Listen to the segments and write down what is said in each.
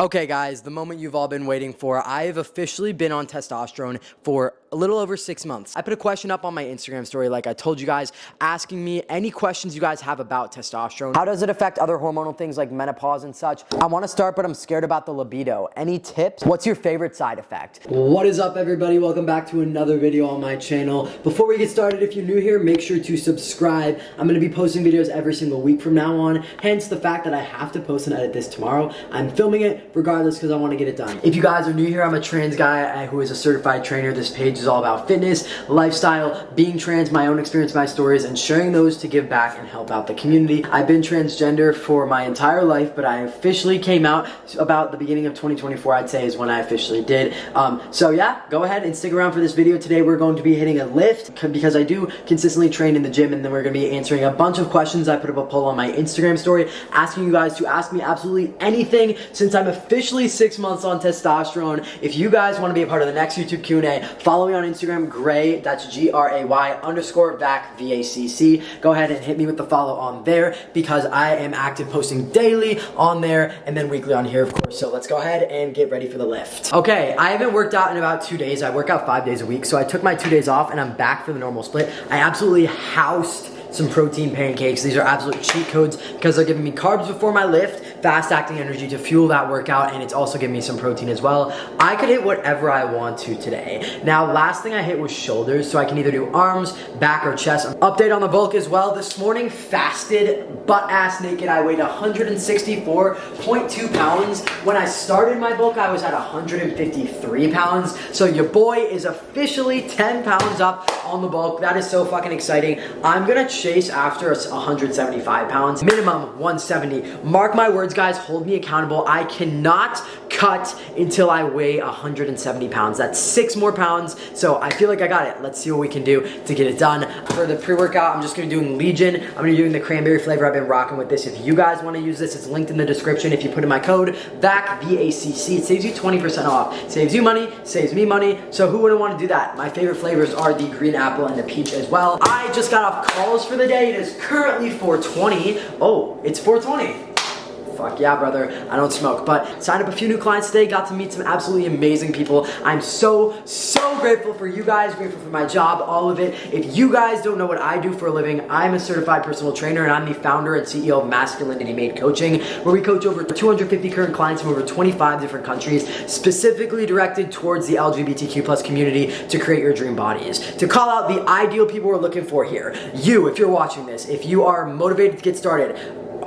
Okay, guys, the moment you've all been waiting for. I have officially been on testosterone for a little over 6 months. I put a question up on my Instagram story, like I told you guys, asking me any questions you guys have about testosterone. How does it affect other hormonal things like menopause and such? I want to start, but I'm scared about the libido. Any tips? What's your favorite side effect? What is up, everybody? Welcome back to another video on my channel. Before we get started, if you're new here, make sure to subscribe. I'm going to be posting videos every single week from now on, hence the fact that I have to post and edit this tomorrow. I'm filming it regardless because I want to get it done. If you guys are new here, I'm a trans guy who is a certified trainer. This page is all about fitness, lifestyle, being trans, my own experience, my stories, and sharing those to give back and help out the community. I've been transgender for my entire life, but I officially came out about the beginning of 2024, I'd say, is when I officially did. So yeah, go ahead and stick around for this video. Today we're going to be hitting a lift because I do consistently train in the gym, and then we're going to be answering a bunch of questions. I put up a poll on my Instagram story asking you guys to ask me absolutely anything since I'm officially 6 months on testosterone. If you guys want to be a part of the next YouTube Q&A, follow me on Instagram, Gray, that's Gray_VAC, VACC. Go ahead and hit me with the follow on there because I am active posting daily on there and then weekly on here, of course. So let's go ahead and get ready for the lift. Okay, I haven't worked out in about 2 days. I work out 5 days a week, so I took my 2 days off and I'm back for the normal split. I absolutely housed some protein pancakes. These are absolute cheat codes because they're giving me carbs before my lift, fast acting energy to fuel that workout, and it's also giving me some protein as well. I could hit whatever I want to today. Now, last thing I hit was shoulders, so I can either do arms, back, or chest. Update on the bulk as well. This morning, fasted, butt ass naked. I weighed 164.2 pounds. When I started my bulk, I was at 153 pounds. So your boy is officially 10 pounds up on the bulk. That is so fucking exciting. I'm gonna chase after 175 pounds, minimum 170. Mark my words, guys, hold me accountable. I cannot cut until I weigh 170 pounds. That's 6 more pounds, so I feel like I got it. Let's see what we can do to get it done. For the pre-workout, I'm just gonna be doing Legion. I'm gonna be doing the cranberry flavor. I've been rocking with this. If you guys wanna use this, it's linked in the description. If you put in my code, VAC, VACC, it saves you 20% off. Saves you money, saves me money, so who wouldn't wanna do that? My favorite flavors are the green apple and the peach as well. I just got off calls for the day. It is currently 4:20. Oh, it's 4:20. Fuck yeah, brother. I don't smoke, but signed up a few new clients today, got to meet some absolutely amazing people. I'm so grateful for you guys, grateful for my job, all of it. If you guys don't know what I do for a living, I'm a certified personal trainer and I'm the founder and CEO of Masculinity Made Coaching, where we coach over 250 current clients from over 25 different countries, specifically directed towards the LGBTQ plus community to create your dream bodies. To call out the ideal people we're looking for here. You, if you're watching this, if you are motivated to get started,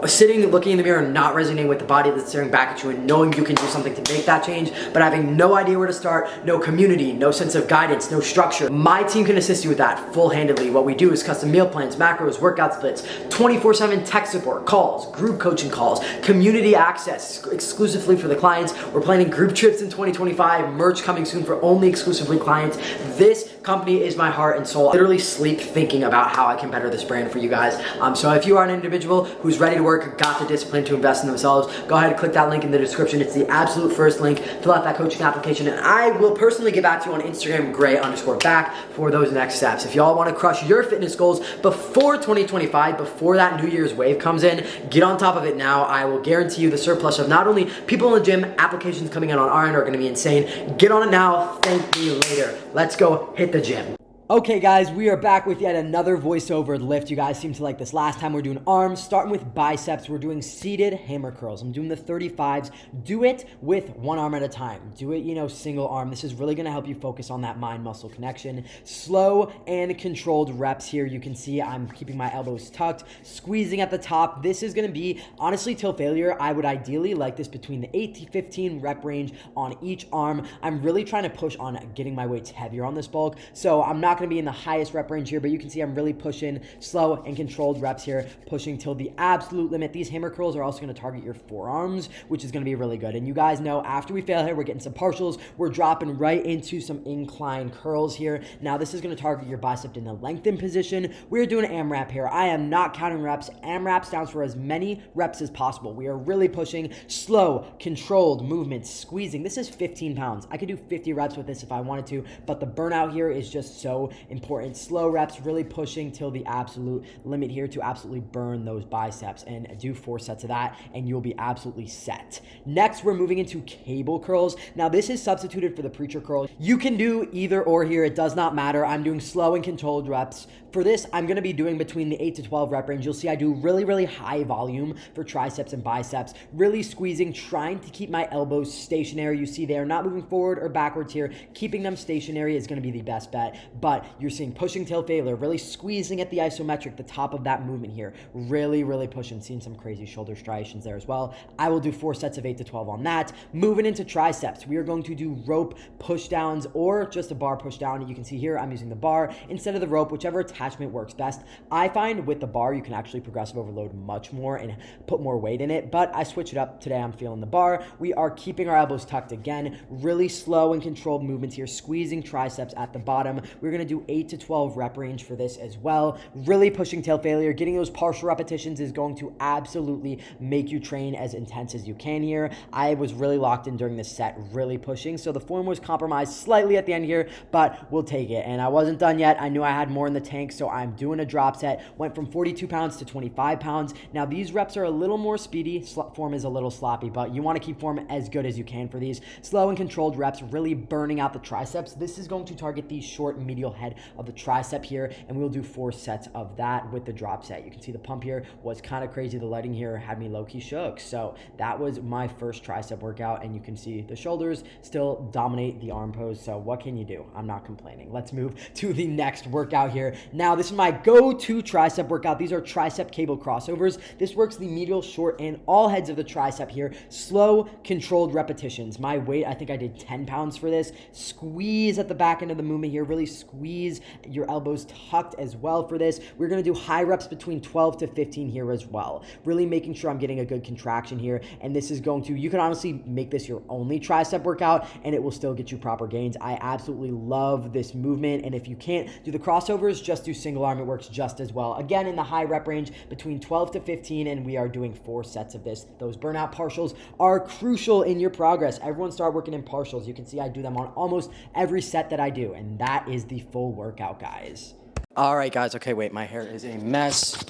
sitting, looking in the mirror and not resonating with the body that's staring back at you and knowing you can do something to make that change, but having no idea where to start, no community, no sense of guidance, no structure. My team can assist you with that full-handedly. What we do is custom meal plans, macros, workout splits, 24/7 tech support, calls, group coaching calls, community access exclusively for the clients. We're planning group trips in 2025, merch coming soon for only exclusively clients. This company is my heart and soul. I literally sleep thinking about how I can better this brand for you guys. So if you are an individual who's ready to work, got the discipline to invest in themselves, go ahead and click that link in the description. It's the absolute first link. Fill out that coaching application, and I will personally get back to you on Instagram, Gray_VAC, for those next steps. If y'all want to crush your fitness goals before 2025, before that New Year's wave comes in, get on top of it now. I will guarantee you the surplus of not only people in the gym, applications coming in on our end are going to be insane. Get on it now. Thank me later. Let's go hit the gym. Okay, guys, we are back with yet another voiceover lift. You guys seem to like this. Last time we're doing arms, starting with biceps. We're doing seated hammer curls. I'm doing the 35s. Do it with one arm at a time. Do it, single arm. This is really going to help you focus on that mind-muscle connection. Slow and controlled reps here. You can see I'm keeping my elbows tucked, squeezing at the top. This is going to be, honestly, till failure. I would ideally like this between the 8 to 15 rep range on each arm. I'm really trying to push on getting my weights heavier on this bulk, so I'm not going to be in the highest rep range here, but you can see I'm really pushing slow and controlled reps here, pushing till the absolute limit. These hammer curls are also going to target your forearms, which is going to be really good. And you guys know after we fail here, we're getting some partials. We're dropping right into some incline curls here. Now this is going to target your bicep in the lengthened position. We're doing AMRAP here. I am not counting reps. AMRAP stands for as many reps as possible. We are really pushing slow, controlled movements, squeezing. This is 15 pounds. I could do 50 reps with this if I wanted to, but the burnout here is just so so important. Slow reps, really pushing till the absolute limit here to absolutely burn those biceps, and do 4 sets of that and you'll be absolutely set. Next, we're moving into cable curls. Now this is substituted for the preacher curl. You can do either or here, it does not matter. I'm doing slow and controlled reps. For this, I'm gonna be doing between the 8 to 12 rep range. You'll see I do really high volume for triceps and biceps, really squeezing, trying to keep my elbows stationary. You see they are not moving forward or backwards here. Keeping them stationary is gonna be the best bet, but you're seeing pushing till failure, really squeezing at the isometric, the top of that movement here, really pushing, seeing some crazy shoulder striations there as well. I will do 4 sets of 8 to 12 on that. Moving into triceps, we are going to do rope push downs or just a bar push down. You can see here I'm using the bar instead of the rope, whichever attachment works best. I find with the bar you can actually progressive overload much more and put more weight in it, but I switch it up. Today I'm feeling the bar. We are keeping our elbows tucked again, really slow and controlled movements here, squeezing triceps at the bottom. We're gonna do 8 to 12 rep range for this as well. Really pushing till failure. Getting those partial repetitions is going to absolutely make you train as intense as you can here. I was really locked in during this set, really pushing, so the form was compromised slightly at the end here, but we'll take it. And I wasn't done yet. I knew I had more in the tank, so I'm doing a drop set. Went from 42 pounds to 25 pounds. Now these reps are a little more speedy. Form is a little sloppy, but you want to keep form as good as you can for these. Slow and controlled reps, really burning out the triceps. This is going to target the short medial head of the tricep here, and we'll do 4 sets of that with the drop set. You can see the pump here was kind of crazy. The lighting here had me low-key shook. So that was my first tricep workout, and you can see the shoulders still dominate the arm pose. So what can you do? I'm not complaining. Let's move to the next workout here. Now this is my go-to tricep workout. These are tricep cable crossovers. This works the medial, short, and all heads of the tricep here. Slow, controlled repetitions. My weight, I think I did 10 pounds for this. Squeeze at the back end of the movement here. Really squeeze your elbows tucked as well for this. We're gonna do high reps between 12 to 15 here as well. Really making sure I'm getting a good contraction here. And this is going to, you can honestly make this your only tricep workout and it will still get you proper gains. I absolutely love this movement. And if you can't do the crossovers, just do single arm. It works just as well. Again, in the high rep range between 12 to 15, and we are doing 4 sets of this. Those burnout partials are crucial in your progress. Everyone start working in partials. You can see I do them on almost every set that I do, and that is the full workout, guys. All right, guys. Okay, wait, my hair is a mess.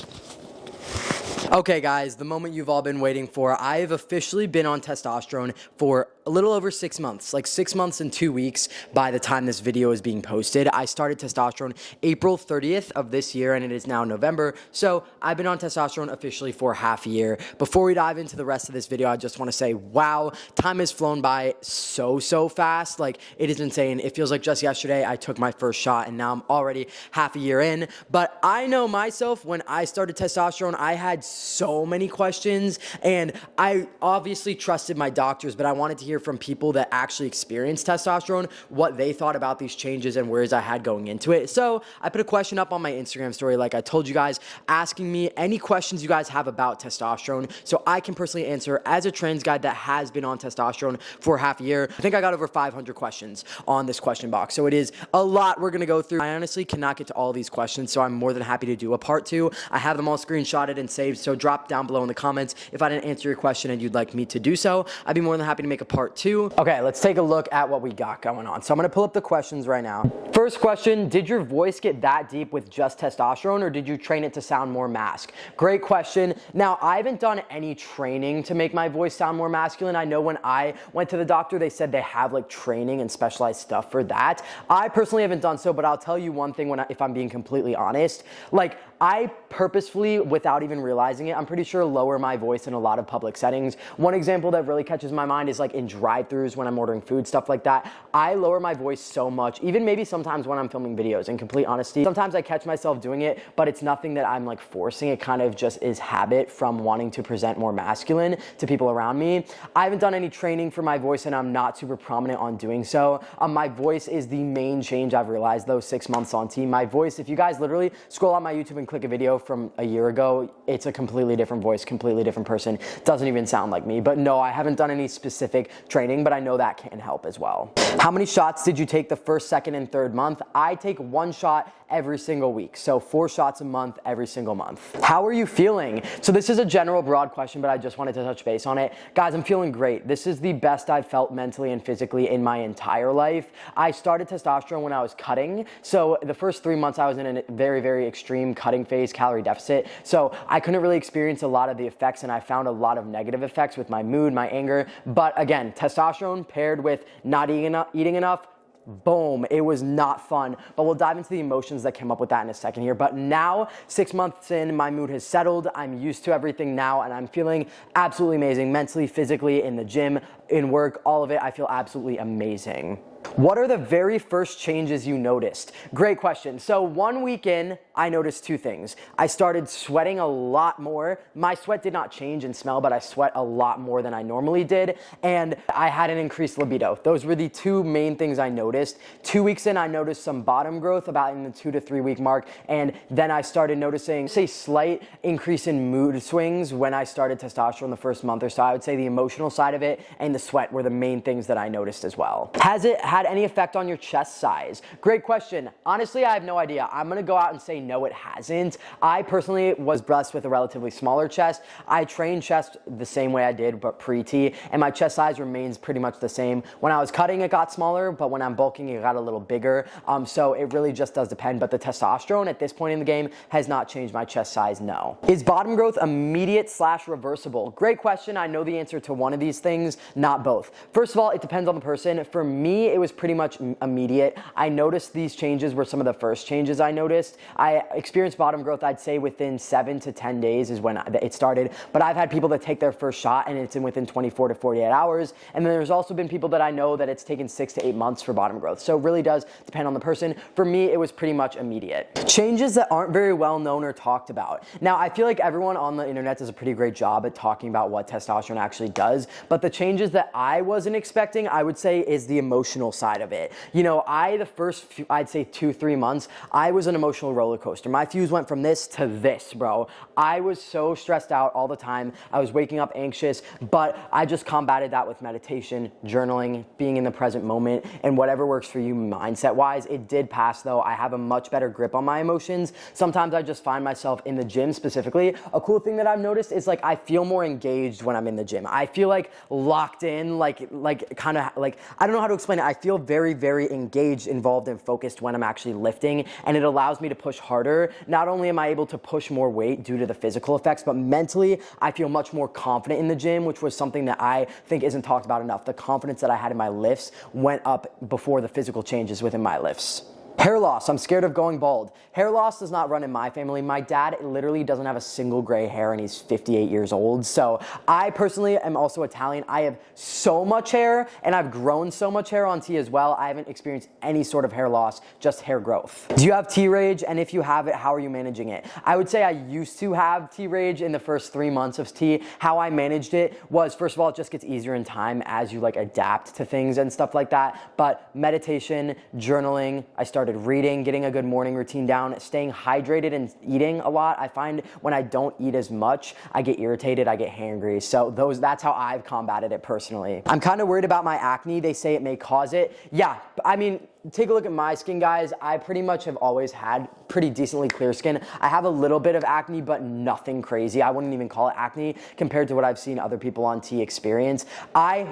Okay, guys, the moment you've all been waiting for. I have officially been on testosterone for a little over 6 months, like 6 months and 2 weeks by the time this video is being posted. I started testosterone April 30th of this year, and it is now November. So I've been on testosterone officially for half a year. Before we dive into the rest of this video, I just want to say, wow, time has flown by so fast. Like, it is insane. It feels like just yesterday I took my first shot, and now I'm already half a year in. But I know myself, when I started testosterone, I had so many questions, and I obviously trusted my doctors, but I wanted to hear from people that actually experienced testosterone, what they thought about these changes and whereas I had going into it. So I put a question up on my Instagram story, like I told you guys, asking me any questions you guys have about testosterone so I can personally answer as a trans guy that has been on testosterone for half a year. I think I got over 500 questions on this question box, so it is a lot we're gonna go through. I honestly cannot get to all these questions, so I'm more than happy to do a part 2. I have them all screenshotted and saved, so drop down below in the comments if I didn't answer your question and you'd like me to do so. I'd be more than happy to make a part 2. Okay, let's take a look at what we got going on. So I'm gonna pull up the questions right now. First question, did your voice get that deep with just testosterone, or did you train it to sound more masc? Great question. Now, I haven't done any training to make my voice sound more masculine. I know when I went to the doctor, they said they have like training and specialized stuff for that. I personally haven't done so, but I'll tell you one thing if I'm being completely honest, like I purposefully, without even realizing it, I'm pretty sure lower my voice in a lot of public settings. One example that really catches my mind is like in drive-thrus when I'm ordering food, stuff like that. I lower my voice so much, even maybe sometimes when I'm filming videos, in complete honesty. Sometimes I catch myself doing it, but it's nothing that I'm like forcing. It kind of just is habit from wanting to present more masculine to people around me. I haven't done any training for my voice, and I'm not super prominent on doing so. My voice is the main change I've realized those 6 months on team. My voice, if you guys literally scroll on my YouTube and click click a video from a year ago, it's a completely different voice, completely different person. Doesn't even sound like me. But no, I haven't done any specific training, but I know that can help as well. How many shots did you take the first, second, and third month? I take 1 shot every single week. So 4 shots a month, every single month. How are you feeling? So this is a general broad question, but I just wanted to touch base on it. Guys, I'm feeling great. This is the best I've felt mentally and physically in my entire life. I started testosterone when I was cutting. So the first 3 months I was in a very, very extreme cutting phase, calorie deficit. So I couldn't really experience a lot of the effects, and I found a lot of negative effects with my mood, my anger. But again, testosterone paired with not eating enough, boom, it was not fun. But we'll dive into the emotions that came up with that in a second here. But now, 6 months in, my mood has settled. I'm used to everything now, and I'm feeling absolutely amazing mentally, physically, in the gym, in work, all of it. I feel absolutely amazing. What are the very first changes you noticed? Great question. So 1 week in, I noticed 2 things. I started sweating a lot more. My sweat did not change in smell, but I sweat a lot more than I normally did. And I had an increased libido. Those were the 2 main things I noticed. 2 weeks in, I noticed some bottom growth about in the 2 to 3 week mark. And then I started noticing, say, slight increase in mood swings when I started testosterone the first month or so. I would say the emotional side of it and the sweat were the main things that I noticed as well. Has it had any effect on your chest size? Great question. Honestly, I have no idea. I'm gonna go out and say no, it hasn't. I personally was blessed with a relatively smaller chest. I train chest the same way I did, but pre-T, and my chest size remains pretty much the same. When I was cutting, it got smaller, but when I'm bulking, it got a little bigger. So it really just does depend, but the testosterone at this point in the game has not changed my chest size, no. Is bottom growth immediate/reversible? Great question. I know the answer to one of these things, not both. First of all, it depends on the person. For me, it was pretty much immediate. I noticed these changes were some of the first changes I noticed. I experienced bottom growth, I'd say within 7 to 10 days is when it started, but I've had people that take their first shot and it's within 24 to 48 hours. And then there's also been people that I know that it's taken 6 to 8 months for bottom growth. So it really does depend on the person. For me, it was pretty much immediate. Changes that aren't very well known or talked about. Now, I feel like everyone on the internet does a pretty great job at talking about what testosterone actually does, but the changes that I wasn't expecting, I would say, is the emotional side of it. You know, the first few, I'd say 2-3 months, I was an emotional roller coaster. My fuse went from this to this, bro. I was so stressed out all the time. I was waking up anxious, but I just combated that with meditation, journaling, being in the present moment, and whatever works for you mindset-wise. It did pass, though. I have a much better grip on my emotions. Sometimes I just find myself in the gym specifically. A cool thing that I've noticed is like I feel more engaged when I'm in the gym. I feel like locked in, like kind of like, I don't know how to explain it. I feel very, very engaged, involved, and focused when I'm actually lifting, and it allows me to push harder. Not only am I able to push more weight due to the physical effects, but mentally I feel much more confident in the gym, which was something that I think isn't talked about enough. The confidence that I had in my lifts went up before the physical changes within my lifts. Hair loss. I'm scared of going bald. Hair loss does not run in my family. My dad literally doesn't have a single gray hair and he's 58 years old. So I personally am also Italian. I have so much hair and I've grown so much hair on T as well. I haven't experienced any sort of hair loss, just hair growth. Do you have T-rage? And if you have it, how are you managing it? I would say I used to have T-rage in the first 3 months of T. How I managed it was, first of all, it just gets easier in time as you like adapt to things and stuff like that. But meditation, journaling, I started reading, getting a good morning routine down, staying hydrated and eating a lot. I find when I don't eat as much, I get irritated, I get hangry. So that's how I've combated it personally. I'm kind of worried about my acne. They say it may cause it. Yeah, I mean, take a look at my skin, guys. I pretty much have always had pretty decently clear skin. I have a little bit of acne, but nothing crazy. I wouldn't even call it acne compared to what I've seen other people on T experience.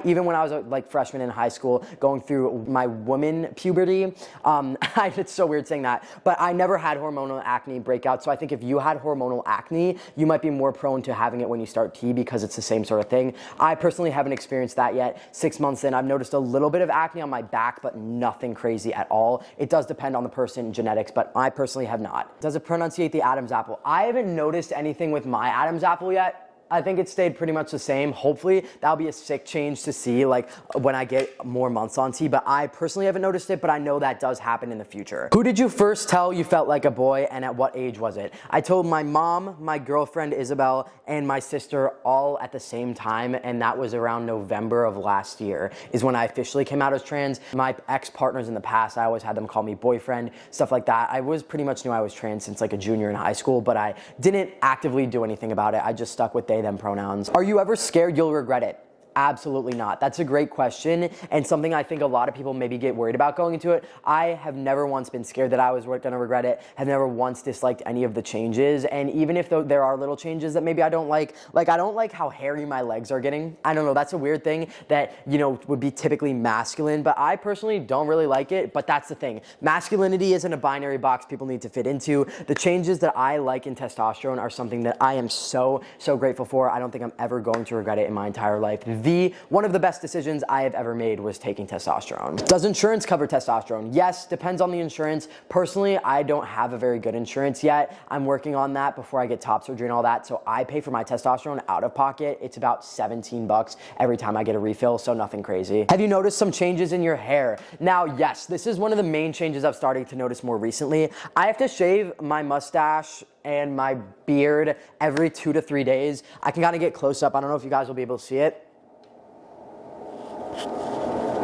Even when I was like freshman in high school, going through my woman puberty, it's so weird saying that, but I never had hormonal acne breakout. So I think if you had hormonal acne, you might be more prone to having it when you start T because it's the same sort of thing. I personally haven't experienced that yet. 6 months in, I've noticed a little bit of acne on my back, but nothing crazy at all. It does depend on the person, genetics, but I personally have not. Does it pronunciate the Adam's apple? I haven't noticed anything with my Adam's apple yet. I think it stayed pretty much the same. Hopefully that'll be a sick change to see like when I get more months on T, but I personally haven't noticed it, but I know that does happen in the future. Who did you first tell you felt like a boy, and at what age was it? I told my mom, my girlfriend Isabel, and my sister all at the same time, and that was around November of last year is when I officially came out as trans. My ex-partners in the past, I always had them call me boyfriend, stuff like that. I was pretty much knew I was trans since like a junior in high school, but I didn't actively do anything about it. I just stuck with they, them pronouns. Are you ever scared you'll regret it? Absolutely not. That's a great question, and something I think a lot of people maybe get worried about going into it. I have never once been scared that I was going to regret it, have never once disliked any of the changes, and even if there are little changes that maybe I don't like I don't like how hairy my legs are getting. I don't know, that's a weird thing that, you know, would be typically masculine, but I personally don't really like it, but that's the thing. Masculinity isn't a binary box people need to fit into. The changes that I like in testosterone are something that I am so grateful for. I don't think I'm ever going to regret it in my entire life. One of the best decisions I have ever made was taking testosterone. Does insurance cover testosterone? Yes, depends on the insurance. Personally, I don't have a very good insurance yet. I'm working on that before I get top surgery and all that, so I pay for my testosterone out of pocket. It's about 17 bucks every time I get a refill, so nothing crazy. Have you noticed some changes in your hair? Now, yes, this is one of the main changes I've started to notice more recently. I have to shave my mustache and my beard every 2 to 3 days. I can kind of get close up. I don't know if you guys will be able to see it.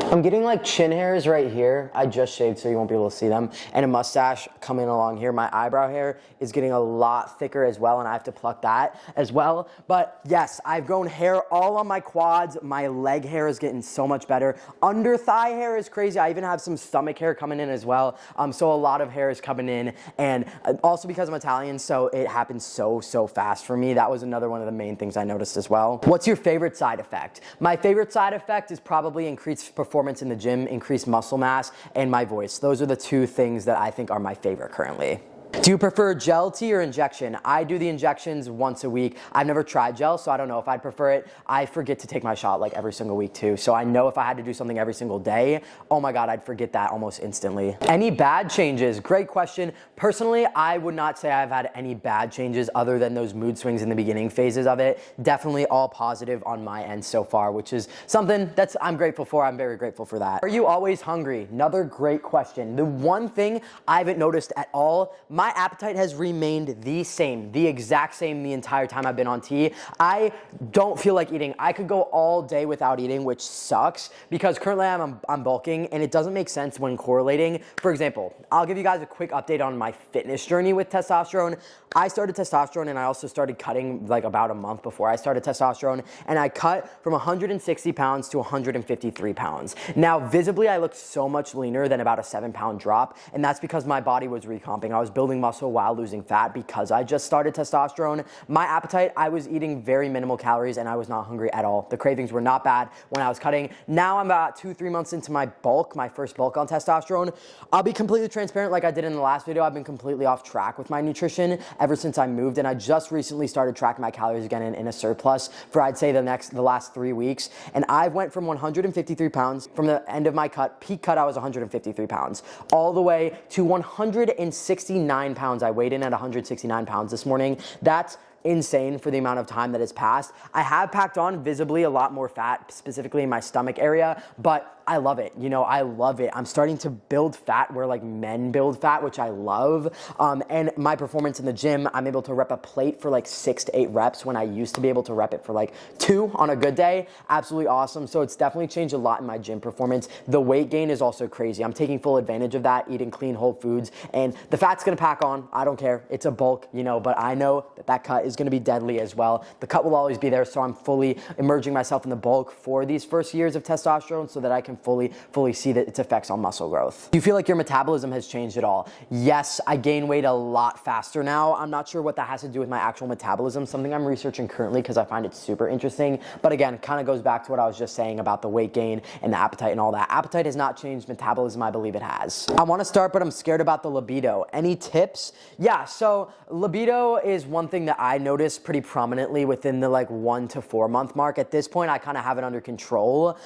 I'm getting like chin hairs right here. I just shaved so you won't be able to see them. And a mustache coming along here. My eyebrow hair is getting a lot thicker as well, and I have to pluck that as well. But yes, I've grown hair all on my quads. My leg hair is getting so much better. Under thigh hair is crazy. I even have some stomach hair coming in as well. So a lot of hair is coming in, and also because I'm Italian, so it happens so fast for me. That was another one of the main things I noticed as well. What's your favorite side effect? My favorite side effect is probably increased performance in the gym, increased muscle mass, and my voice. Those are the two things that I think are my favorite currently. Do you prefer gel tea or injection? I do the injections once a week. I've never tried gel, so I don't know if I'd prefer it. I forget to take my shot like every single week too. So I know if I had to do something every single day, oh my God, I'd forget that almost instantly. Any bad changes? Great question. Personally, I would not say I've had any bad changes other than those mood swings in the beginning phases of it. Definitely all positive on my end so far, which is something I'm grateful for. I'm very grateful for that. Are you always hungry? Another great question. The one thing I haven't noticed at all, my appetite has remained the same, the exact same the entire time I've been on T. I don't feel like eating. I could go all day without eating, which sucks because currently I'm bulking and it doesn't make sense when correlating. For example, I'll give you guys a quick update on my fitness journey with testosterone. I started testosterone and I also started cutting like about a month before I started testosterone, and I cut from 160 pounds to 153 pounds. Now, visibly, I looked so much leaner than about a 7-pound drop, and that's because my body was recomping. I was building muscle while losing fat because I just started testosterone. My appetite, I was eating very minimal calories and I was not hungry at all. The cravings were not bad when I was cutting. Now I'm about 2-3 months into my bulk, my first bulk on testosterone. I'll be completely transparent like I did in the last video. I've been completely off track with my nutrition ever since I moved, and I just recently started tracking my calories again in a surplus for I'd say the last 3 weeks. And I went from 153 pounds from the end of my cut, peak cut I was 153 pounds, all the way to 169 pounds. I weighed in at 169 pounds this morning. That's insane for the amount of time that has passed. I have packed on visibly a lot more fat, specifically in my stomach area, but I love it. You know, I love it. I'm starting to build fat where like men build fat, which I love. And my performance in the gym, I'm able to rep a plate for like 6 to 8 reps when I used to be able to rep it for like 2 on a good day. Absolutely awesome. So it's definitely changed a lot in my gym performance. The weight gain is also crazy. I'm taking full advantage of that, eating clean whole foods, and the fat's gonna pack on. I don't care. It's a bulk, you know, but I know that cut is gonna be deadly as well. The cut will always be there, so I'm fully immersing myself in the bulk for these first years of testosterone so that I can fully see that its effects on muscle growth. Do you feel like your metabolism has changed at all? Yes, I gain weight a lot faster now. I'm not sure what that has to do with my actual metabolism, something I'm researching currently because I find it super interesting. But again, kind of goes back to what I was just saying about the weight gain and the appetite and all that. Appetite has not changed, metabolism, I believe it has. I want to start, but I'm scared about the libido. Any tips? Yeah, so libido is one thing that I notice pretty prominently within the like 1 to 4 month mark. At this point, I kind of have it under control.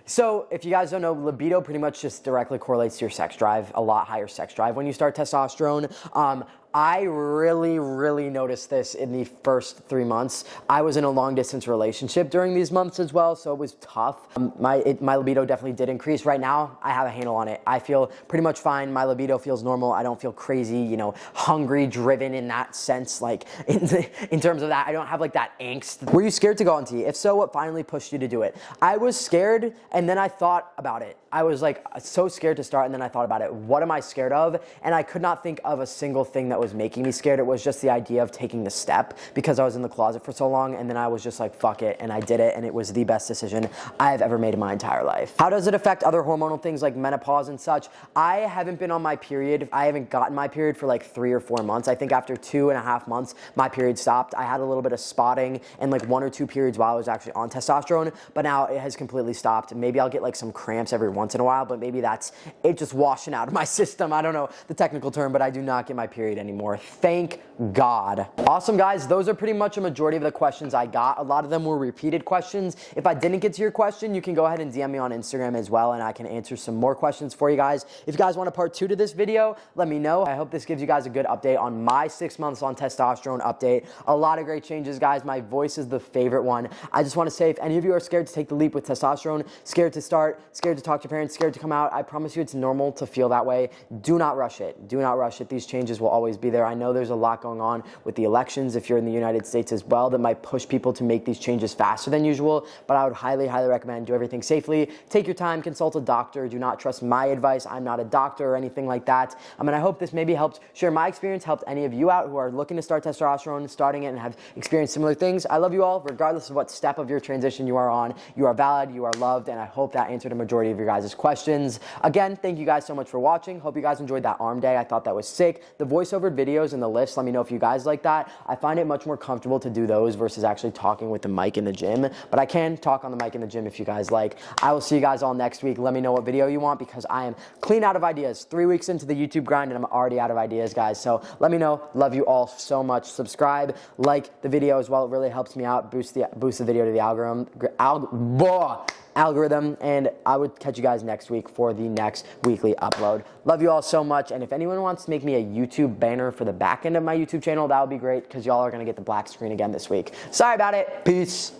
So if you guys don't know, libido pretty much just directly correlates to your sex drive, a lot higher sex drive when you start testosterone. I really noticed this in the first 3 months. I was in a long distance relationship during these months as well, so it was tough. My libido definitely did increase. Right now, I have a handle on it. I feel pretty much fine. My libido feels normal. I don't feel crazy, you know, hungry, driven in that sense. Like in terms of that, I don't have like that angst. Were you scared to go on T? If so, what finally pushed you to do it? I was scared, and then I thought about it. I was like so scared to start, and then I thought about it. What am I scared of? And I could not think of a single thing that was making me scared. It was just the idea of taking the step because I was in the closet for so long, and then I was just like, fuck it, and I did it, and it was the best decision I've ever made in my entire life. How does it affect other hormonal things like menopause and such? I haven't been on my period. I haven't gotten my period for like 3 or 4 months. I think after 2.5 months, my period stopped. I had a little bit of spotting and like 1 or 2 periods while I was actually on testosterone, but now it has completely stopped. Maybe I'll get like some cramps every once in a while, but maybe that's it just washing out of my system. I don't know the technical term, but I do not get my period anymore. Thank God. Awesome, guys. Those are pretty much a majority of the questions I got. A lot of them were repeated questions. If I didn't get to your question, you can go ahead and DM me on Instagram as well, and I can answer some more questions for you guys. If you guys want a part 2 to this video, let me know. I hope this gives you guys a good update on my 6 months on testosterone update. A lot of great changes, guys. My voice is the favorite one. I just want to say, if any of you are scared to take the leap with testosterone, scared to start, scared to talk to your parents, scared to come out, I promise you it's normal to feel that way. Do not rush it. Do not rush it. These changes will always be there. I know there's a lot going on with the elections, if you're in the United States as well, that might push people to make these changes faster than usual, but I would highly recommend do everything safely. Take your time, consult a doctor. Do not trust my advice. I'm not a doctor or anything like that. And I hope this maybe helped share my experience, helped any of you out who are looking to start testosterone, starting it, and have experienced similar things. I love you all, regardless of what step of your transition you are on. You are valid, you are loved, and I hope that answered a majority of your guys' questions. Again, thank you guys so much for watching. Hope you guys enjoyed that arm day. I thought that was sick. The voiceover videos and the lifts, let me know if you guys like that. I find it much more comfortable to do those versus actually talking with the mic in the gym, but I can talk on the mic in the gym if you guys like. I will see you guys all next week. Let me know what video you want because I am clean out of ideas. 3 weeks into the YouTube grind and I'm already out of ideas, guys. So let me know. Love you all so much. Subscribe, like the video as well. It really helps me out. Boost the video to the algorithm, and I would catch you guys next week for the next weekly upload. Love you all so much, and if anyone wants to make me a YouTube banner for the back end of my YouTube channel, that would be great because y'all are going to get the black screen again this week. Sorry about it. Peace.